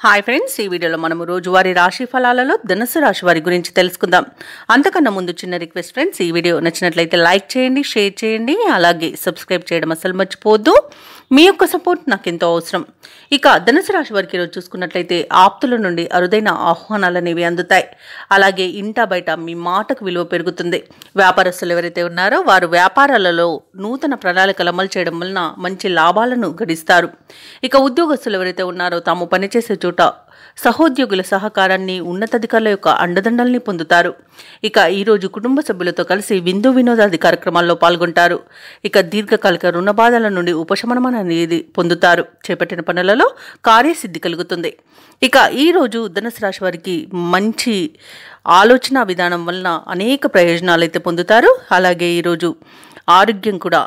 Hi friends, ఈ వీడియోలో మనము రోజువారీ రాశి ఫలాలలో ధనుసు రాశి వారి గురించి తెలుసుకుందాం. అంతకన్నా ముందు చిన్న రిక్వెస్ట్ ఫ్రెండ్స్, ఈ వీడియో నచ్చినట్లయితే లైక్ చేయండి, షేర్ చేయండి, అలాగే సబ్స్క్రైబ్ చేయడం అసలు మర్చిపోవద్దు. మీ యొక్క సపోర్ట్ నాకు ఎంతో అవసరం. ఇక ధనుసు రాశి వారికి ఈరోజు చూసుకున్నట్లయితే ఆప్తుల నుండి అరుదైన ఆహ్వానాలు అనేవి అందుతాయి. అలాగే ఇంటా బయట మీ మాటకు విలువ పెరుగుతుంది. వ్యాపారస్తులు ఎవరైతే ఉన్నారో వారు వ్యాపారాలలో నూతన ప్రణాళికలు అమలు చేయడం వలన మంచి లాభాలను గడిస్తారు. ఇక ఉద్యోగస్తులు ఎవరైతే ఉన్నారో తాము పనిచేసే చోట సహోద్యోగుల సహకారాన్ని, ఉన్నతాధికారుల యొక్క అండదండల్ని పొందుతారు. ఇక ఈరోజు కుటుంబ సభ్యులతో కలిసి విందు వినోదాది కార్యక్రమాల్లో పాల్గొంటారు. ఇక దీర్ఘకాలిక రుణ బాధల నుండి ఉపశమనం అనేది పొందుతారు. చేపట్టిన పనులలో కార్యసిద్ధి కలుగుతుంది. ఇక ఈరోజు ధనుసు రాశి వారికి మంచి ఆలోచన విధానం వలన అనేక ప్రయోజనాలు అయితే పొందుతారు. అలాగే ఈరోజు ఆరోగ్యం కూడా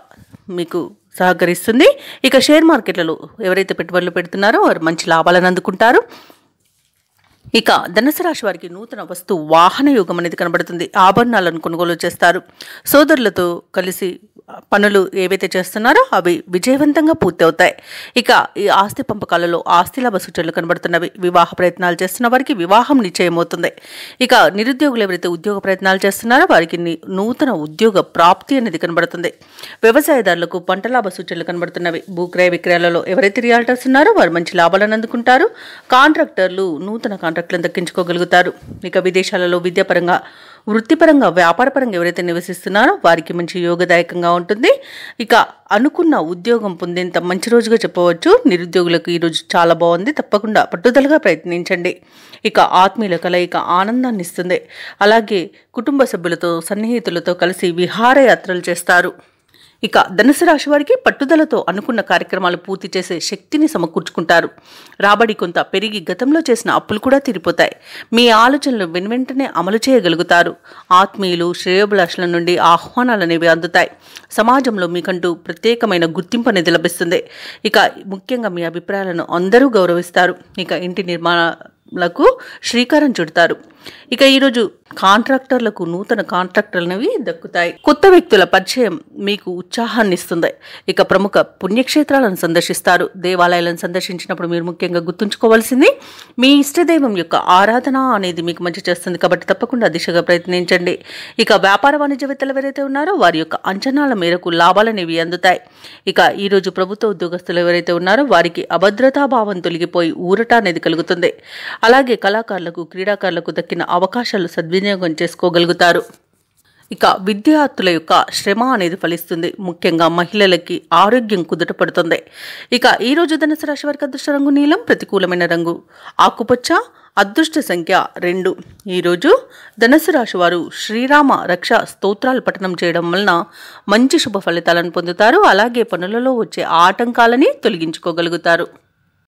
మీకు సహకరిస్తుంది. ఇక షేర్ మార్కెట్లలో ఎవరైతే పెట్టుబడులు పెడుతున్నారో వారు మంచి లాభాలను అందుకుంటారు. ఇక ధనుసు రాశి వారికి నూతన వస్తు వాహన యోగం అనేది కనబడుతుంది. ఆభరణాలను కొనుగోలు చేస్తారు. సోదరులతో కలిసి పనులు ఏవైతే చేస్తున్నారో అవి విజయవంతంగా పూర్తి అవుతాయి. ఇక ఈ ఆస్తి పంపకాలలో ఆస్తి లాభ సూచనలు కనబడుతున్నవి. వివాహ ప్రయత్నాలు చేస్తున్న వారికి వివాహం నిశ్చయమవుతుంది. ఇక నిరుద్యోగులు ఎవరైతే ఉద్యోగ ప్రయత్నాలు చేస్తున్నారో వారికి నూతన ఉద్యోగ ప్రాప్తి అనేది కనబడుతుంది. వ్యవసాయదారులకు పంట లాభ సూచనలు కనబడుతున్నవి. భూక్రయ విక్రయాలలో ఎవరైతే రియాల్టర్స్ ఉన్నారో వారు మంచి లాభాలను అందుకుంటారు. కాంట్రాక్టర్లు నూతన కాంట్రాక్టులను దక్కించుకోగలుగుతారు. ఇక విదేశాలలో విద్యాపరంగా, వృత్తిపరంగా, వ్యాపారపరంగా ఎవరైతే నివసిస్తున్నారో వారికి మంచి యోగదాయకంగా ఉంటుంది. ఇక అనుకున్న ఉద్యోగం పొందేంత మంచి రోజుగా చెప్పవచ్చు. నిరుద్యోగులకు ఈరోజు చాలా బాగుంది. తప్పకుండా పట్టుదలగా ప్రయత్నించండి. ఇక ఆత్మీయుల కలయిక ఆనందాన్ని ఇస్తుంది. అలాగే కుటుంబ సభ్యులతో, సన్నిహితులతో కలిసి విహారయాత్రలు చేస్తారు. ఇక ధనుసు రాశి వారికి పట్టుదలతో అనుకున్న కార్యక్రమాలు పూర్తి చేసే శక్తిని సమకూర్చుకుంటారు. రాబడి కొంత పెరిగి గతంలో చేసిన అప్పులు కూడా తీరిపోతాయి. మీ ఆలోచనలు వెనువెంటనే అమలు చేయగలుగుతారు. ఆత్మీయులు, శ్రేయోభిలాషుల నుండి ఆహ్వానాలు అనేవి అందుతాయి. సమాజంలో మీకంటూ ప్రత్యేకమైన గుర్తింపు అనేది లభిస్తుంది. ఇక ముఖ్యంగా మీ అభిప్రాయాలను అందరూ గౌరవిస్తారు. ఇక ఇంటి నిర్మాణాలకు శ్రీకారం చుడతారు. ఇక ఈరోజు కాంట్రాక్టర్లకు నూతన కాంట్రాక్టర్లవి దక్కుతాయి. కొత్త వ్యక్తుల పరిచయం మీకు ఉత్సాహాన్ని ఇస్తుంది. ఇక ప్రముఖ పుణ్యక్షేత్రాలను సందర్శిస్తారు. దేవాలయాలను సందర్శించినప్పుడు మీరు ముఖ్యంగా గుర్తుంచుకోవాల్సింది మీ ఇష్టదైవం యొక్క ఆరాధన అనేది మీకు మంచి చేస్తుంది. కాబట్టి తప్పకుండా దిశగా ప్రయత్నించండి. ఇక వ్యాపార వాణిజ్యవేత్తలు ఎవరైతే ఉన్నారో వారి యొక్క అంచనాల మేరకు లాభాలనేవి అందుతాయి. ఇక ఈరోజు ప్రభుత్వ ఉద్యోగస్తులు ఎవరైతే ఉన్నారో వారికి అభద్రతాభావం తొలగిపోయి ఊరట అనేది కలుగుతుంది. అలాగే కళాకారులకు, క్రీడాకారులకు దక్కిన అవకాశాలు సద్వినియోగం చేసుకోగలుగుతారు. ఇక విద్యార్థుల యొక్క శ్రమ అనేది ఫలిస్తుంది. ముఖ్యంగా మహిళలకి ఆరోగ్యం కుదుటపడుతుంది. ఇక ఈరోజు ధనుసు రాశి వారికి అదృష్ట రంగు నీలం, ప్రతికూలమైన రంగు ఆకుపచ్చ, అదృష్ట సంఖ్య 2. ఈరోజు ధనుసు రాశి వారు శ్రీరామ రక్ష స్తోత్రాలు పఠనం చేయడం వలన మంచి శుభ ఫలితాలను పొందుతారు. అలాగే పనులలో వచ్చే ఆటంకాలని తొలగించుకోగలుగుతారు.